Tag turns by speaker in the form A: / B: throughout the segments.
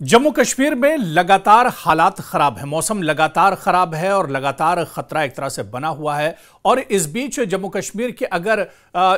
A: जम्मू कश्मीर में लगातार हालात खराब है। मौसम लगातार खराब है और लगातार खतरा एक तरह से बना हुआ है। और इस बीच जम्मू कश्मीर के अगर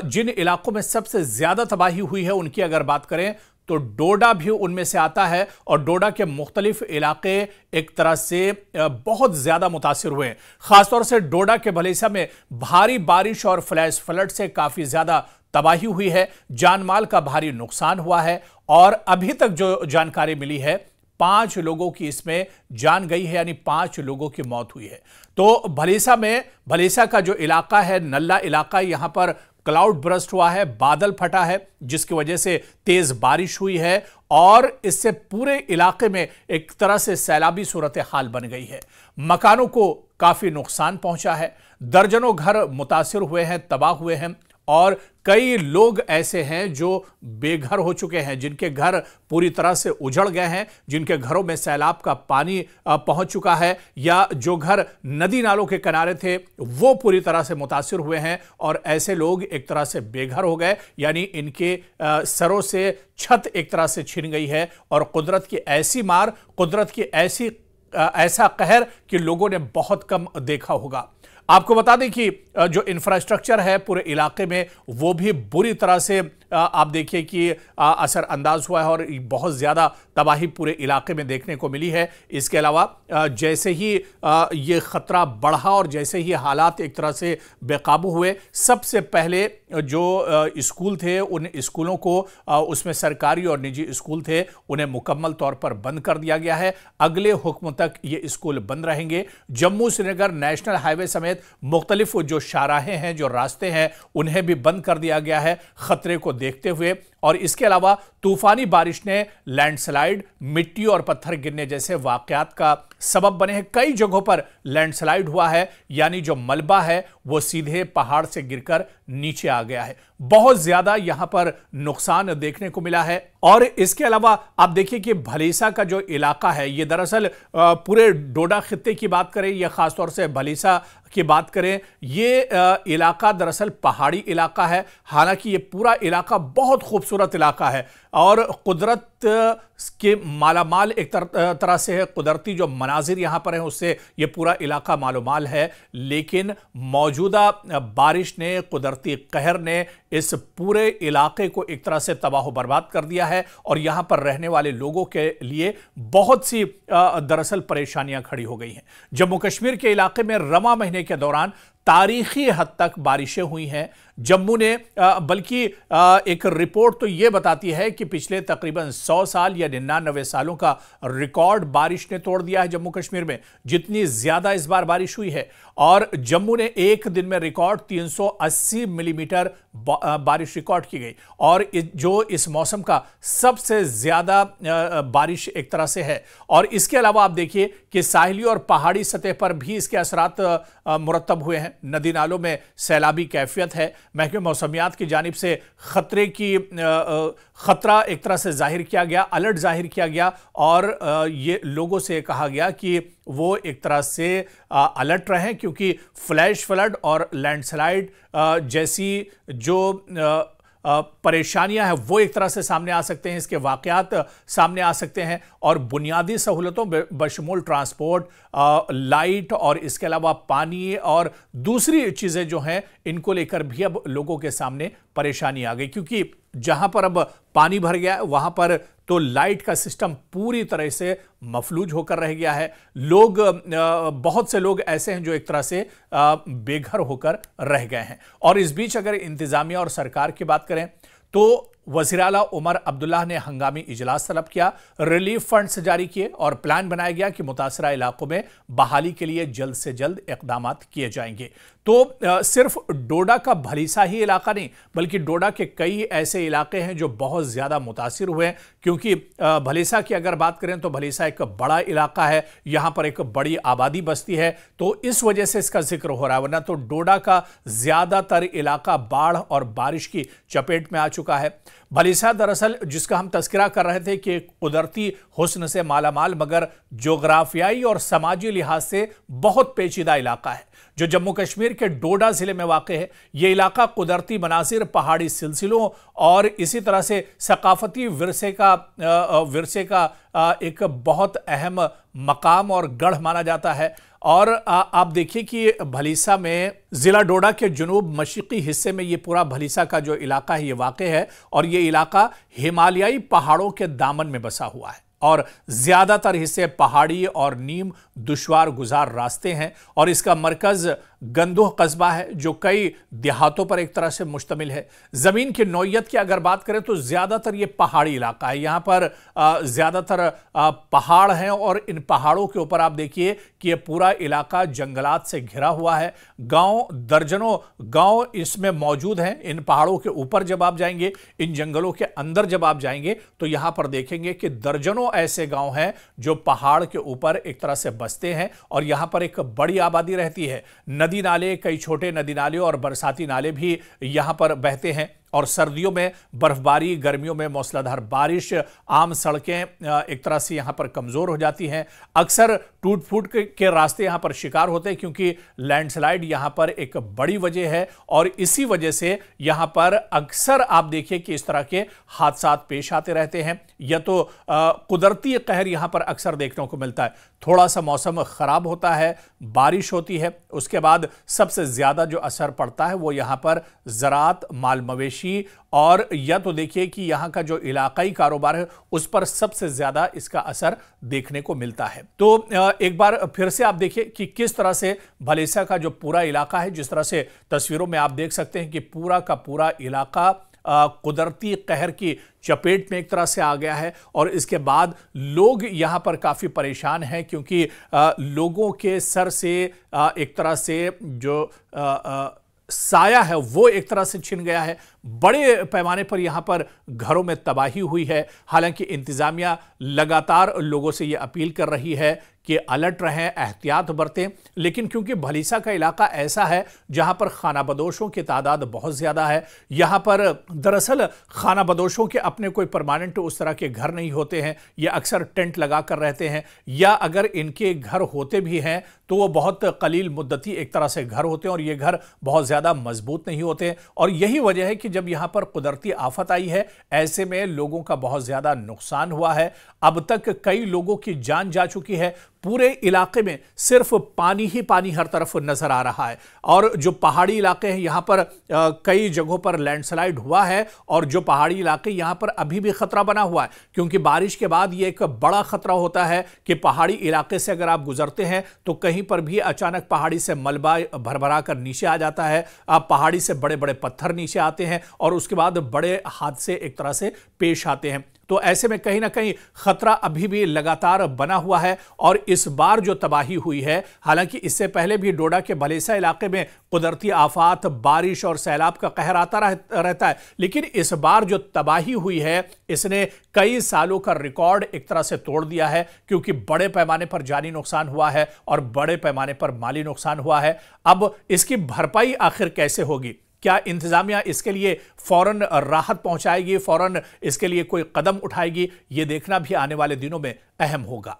A: जिन इलाकों में सबसे ज्यादा तबाही हुई है उनकी अगर बात करें तो डोडा भी उनमें से आता है। और डोडा के मुख्तलिफ इलाके एक तरह से बहुत ज्यादा मुतासिर हुए हैं। खासतौर से डोडा के भलेसा में भारी बारिश और फ्लैश फ्लड से काफी ज्यादा तबाही हुई है, जानमाल का भारी नुकसान हुआ है। और अभी तक जो जानकारी मिली है 5 लोगों की इसमें जान गई है, यानी 5 लोगों की मौत हुई है। तो भलेसा का जो इलाका है, नल्ला इलाका, यहां पर क्लाउड बर्स्ट हुआ है, बादल फटा है, जिसकी वजह से तेज बारिश हुई है और इससे पूरे इलाके में एक तरह से सैलाबी सूरत हाल बन गई है। मकानों को काफी नुकसान पहुंचा है, दर्जनों घर मुतासिर हुए हैं, तबाह हुए हैं और कई लोग ऐसे हैं जो बेघर हो चुके हैं, जिनके घर पूरी तरह से उजड़ गए हैं, जिनके घरों में सैलाब का पानी पहुंच चुका है, या जो घर नदी नालों के किनारे थे वो पूरी तरह से मुतासिर हुए हैं। और ऐसे लोग एक तरह से बेघर हो गए, यानी इनके सरों से छत एक तरह से छिन गई है। और कुदरत की ऐसी मार, कुदरत की ऐसा कहर कि लोगों ने बहुत कम देखा होगा। आपको बता दें कि जो इंफ्रास्ट्रक्चर है पूरे इलाके में वो भी बुरी तरह से आप देखिए कि असर अंदाज हुआ है और बहुत ज़्यादा तबाही पूरे इलाके में देखने को मिली है। इसके अलावा जैसे ही ये ख़तरा बढ़ा और जैसे ही हालात एक तरह से बेकाबू हुए, सबसे पहले जो स्कूल थे उन स्कूलों को, उसमें सरकारी और निजी स्कूल थे, उन्हें मुकम्मल तौर पर बंद कर दिया गया है। अगले हुक्म तक ये स्कूल बंद रहेंगे। जम्मू श्रीनगर नेशनल हाईवे समेत मुख्तलिफ जो शाहराहें हैं, जो रास्ते हैं, उन्हें भी बंद कर दिया गया है खतरे को देखते हुए। और इसके अलावा तूफानी बारिश ने लैंडस्लाइड, मिट्टी और पत्थर गिरने जैसे वाकयात का सबब बने हैं। कई जगहों पर लैंडस्लाइड हुआ है, यानी जो मलबा है वो सीधे पहाड़ से गिरकर नीचे आ गया है। बहुत ज्यादा यहां पर नुकसान देखने को मिला है। और इसके अलावा आप देखिए कि भलेसा का जो इलाका है, ये दरअसल पूरे डोडा खित्ते की बात करें या खासतौर से भलेसा की बात करें, ये इलाका दरअसल पहाड़ी इलाका है। हालांकि ये पूरा इलाका बहुत खूबसूरत इलाका है और कुदरत के मालामाल एक तरह से है। कुदरती जो मनाजिर यहां पर हैं उससे ये पूरा इलाका मालूमाल है। लेकिन मौजूदा बारिश ने, कुदरती कहर ने इस पूरे इलाके को एक तरह से तबाह बर्बाद कर दिया है और यहां पर रहने वाले लोगों के लिए बहुत सी दरअसल परेशानियां खड़ी हो गई हैं। जम्मू कश्मीर के इलाके में रमा महीने के दौरान तारीखी हद तक बारिशें हुई हैं। जम्मू ने बल्कि एक रिपोर्ट तो यह बताती है कि पिछले तकरीबन 100 साल या 99 सालों का रिकॉर्ड बारिश ने तोड़ दिया है जम्मू कश्मीर में। जितनी ज्यादा इस बार बारिश हुई है और जम्मू ने एक दिन में रिकॉर्ड 380 मिलीमीटर बारिश रिकॉर्ड की गई और जो इस मौसम का सबसे ज्यादा बारिश एक तरह से है। और इसके अलावा आप देखिए कि साहिली और पहाड़ी सतह पर भी इसके असरात मुरतब हुए हैं। नदी नालों में सैलाबी कैफियत है। महकमे मौसमियात की जानिब से खतरा एक तरह से जाहिर किया गया, अलर्ट जाहिर किया गया और ये लोगों से कहा गया कि वो एक तरह से अलर्ट रहें, क्योंकि फ्लैश फ्लड और लैंडस्लाइड जैसी जो परेशानियां हैं वो एक तरह से सामने आ सकते हैं, इसके वाकयात सामने आ सकते हैं। और बुनियादी सहूलतों बशमूल ट्रांसपोर्ट, लाइट और इसके अलावा पानी और दूसरी चीज़ें जो हैं, इनको लेकर भी अब लोगों के सामने परेशानी आ गई, क्योंकि जहां पर अब पानी भर गया है वहां पर तो लाइट का सिस्टम पूरी तरह से मफलूज होकर रह गया है। बहुत से लोग ऐसे हैं जो एक तरह से बेघर होकर रह गए हैं। और इस बीच अगर इंतजामिया और सरकार की बात करें तो वज़ीर आला उमर अब्दुल्ला ने हंगामी इजलास तलब किया, रिलीफ फंड्स जारी किए और प्लान बनाया गया कि मुतासरा इलाकों में बहाली के लिए जल्द से जल्द इक़दाम किए जाएंगे। तो सिर्फ डोडा का भलीसा ही इलाका नहीं, बल्कि डोडा के कई ऐसे इलाके हैं जो बहुत ज़्यादा मुतासिर हुए हैं। क्योंकि भलीसा की अगर बात करें तो भलीसा एक बड़ा इलाका है, यहाँ पर एक बड़ी आबादी बसती है, तो इस वजह से इसका जिक्र हो रहा है। वरना तो डोडा का ज़्यादातर इलाका बाढ़ और बारिश की चपेट में आ चुका है। भलीसा दरअसल जिसका हम तस्करा कर रहे थे कि कुदरती हुस्न से मालामाल मगर जोग्राफियाई और समाजी लिहाज से बहुत पेचीदा इलाका है, जो जम्मू कश्मीर के डोडा जिले में वाक़ है। यह इलाका कुदरती मनासिर, पहाड़ी सिलसिलों और इसी तरह से सकाफती विरसे का एक बहुत अहम मकाम और गढ़ माना जाता है। और आप देखिए कि भलीसा में जिला डोडा के जुनूब मशरिकी हिस्से में ये पूरा भलीसा का जो इलाका है ये वाक़ है, और ये इलाका हिमालयाई पहाड़ों के दामन में बसा हुआ है और ज्यादातर हिस्से पहाड़ी और नीम दुश्वार गुजार रास्ते हैं। और इसका मरकज गंदोह कस्बा है जो कई देहातों पर एक तरह से मुश्तमिल है। जमीन की नौइयत की अगर बात करें तो ज्यादातर ये पहाड़ी इलाका है, यहां पर ज्यादातर पहाड़ हैं और इन पहाड़ों के ऊपर आप देखिए कि ये पूरा इलाका जंगलात से घिरा हुआ है। गांव, दर्जनों गांव इसमें मौजूद हैं। इन पहाड़ों के ऊपर जब आप जाएंगे, इन जंगलों के अंदर जब आप जाएंगे तो यहां पर देखेंगे कि दर्जनों ऐसे गांव हैं जो पहाड़ के ऊपर एक तरह से बसते हैं और यहां पर एक बड़ी आबादी रहती है। नदी नाले, कई छोटे नदी नाले और बरसाती नाले भी यहां पर बहते हैं। और सर्दियों में बर्फबारी, गर्मियों में मूसलाधार बारिश, आम सड़कें एक तरह से यहां पर कमजोर हो जाती हैं। अक्सर टूट फूट के रास्ते यहां पर शिकार होते हैं क्योंकि लैंडस्लाइड यहां पर एक बड़ी वजह है। और इसी वजह से यहां पर अक्सर आप देखिए कि इस तरह के हादसा पेश आते रहते हैं। यह तो कुदरती कहर यहां पर अक्सर देखने को मिलता है। थोड़ा सा मौसम खराब होता है, बारिश होती है, उसके बाद सबसे ज्यादा जो असर पड़ता है वो यहां पर ज़राअत, माल मवेशी और या तो देखिए कि यहां का जो इलाकाई कारोबार है उस पर सबसे ज्यादा इसका असर देखने को मिलता है। तो एक बार फिर से आप देखिए कि किस तरह से भलीसा का जो पूरा इलाका है, जिस तरह से तस्वीरों में आप देख सकते हैं कि पूरा का पूरा इलाका कुदरती कहर की चपेट में एक तरह से आ गया है। और इसके बाद लोग यहां पर काफी परेशान हैं क्योंकि लोगों के सर से एक तरह से जो साया है वो एक तरह से छिन गया है। बड़े पैमाने पर यहां पर घरों में तबाही हुई है। हालांकि इंतजामिया लगातार लोगों से यह अपील कर रही है कि अलर्ट रहें, एहतियात बरतें, लेकिन क्योंकि भलीसा का इलाका ऐसा है जहां पर खानाबदोशों की तादाद बहुत ज्यादा है, यहां पर दरअसल खानाबदोशों के अपने कोई परमानेंट उस तरह के घर नहीं होते हैं, ये अक्सर टेंट लगा कर रहते हैं, या अगर इनके घर होते भी हैं तो वो बहुत कलील मुद्दती एक तरह से घर होते हैं और ये घर बहुत ज्यादा मजबूत नहीं होते। और यही वजह है कि जब यहां पर कुदरती आफत आई है, ऐसे में लोगों का बहुत ज्यादा नुकसान हुआ है। अब तक कई लोगों की जान जा चुकी है। पूरे इलाके में सिर्फ पानी ही पानी हर तरफ नजर आ रहा है। और जो पहाड़ी इलाके हैं यहां पर कई जगहों पर लैंडस्लाइड हुआ है और जो पहाड़ी इलाके यहां पर अभी भी खतरा बना हुआ है क्योंकि बारिश के बाद यह एक बड़ा खतरा होता है कि पहाड़ी इलाके से अगर आप गुजरते हैं तो कहीं पर भी अचानक पहाड़ी से मलबा भरभरा कर नीचे आ जाता है। आप पहाड़ी से बड़े बड़े पत्थर नीचे आते हैं और उसके बाद बड़े हादसे एक तरह से पेश आते हैं। तो ऐसे में कहीं ना कहीं खतरा अभी भी लगातार बना हुआ है। और इस बार जो तबाही हुई है, हालांकि इससे पहले भी डोडा के भलीसा इलाके में कुदरती आफात, बारिश और सैलाब का कहर आता रहता है, लेकिन इस बार जो तबाही हुई है इसने कई सालों का रिकॉर्ड एक तरह से तोड़ दिया है क्योंकि बड़े पैमाने पर जानी नुकसान हुआ है और बड़े पैमाने पर माली नुकसान हुआ है। अब इसकी भरपाई आखिर कैसे होगी? क्या इंतजामिया इसके लिए फौरन राहत पहुंचाएगी, फौरन इसके लिए कोई कदम उठाएगी? यह देखना भी आने वाले दिनों में अहम होगा।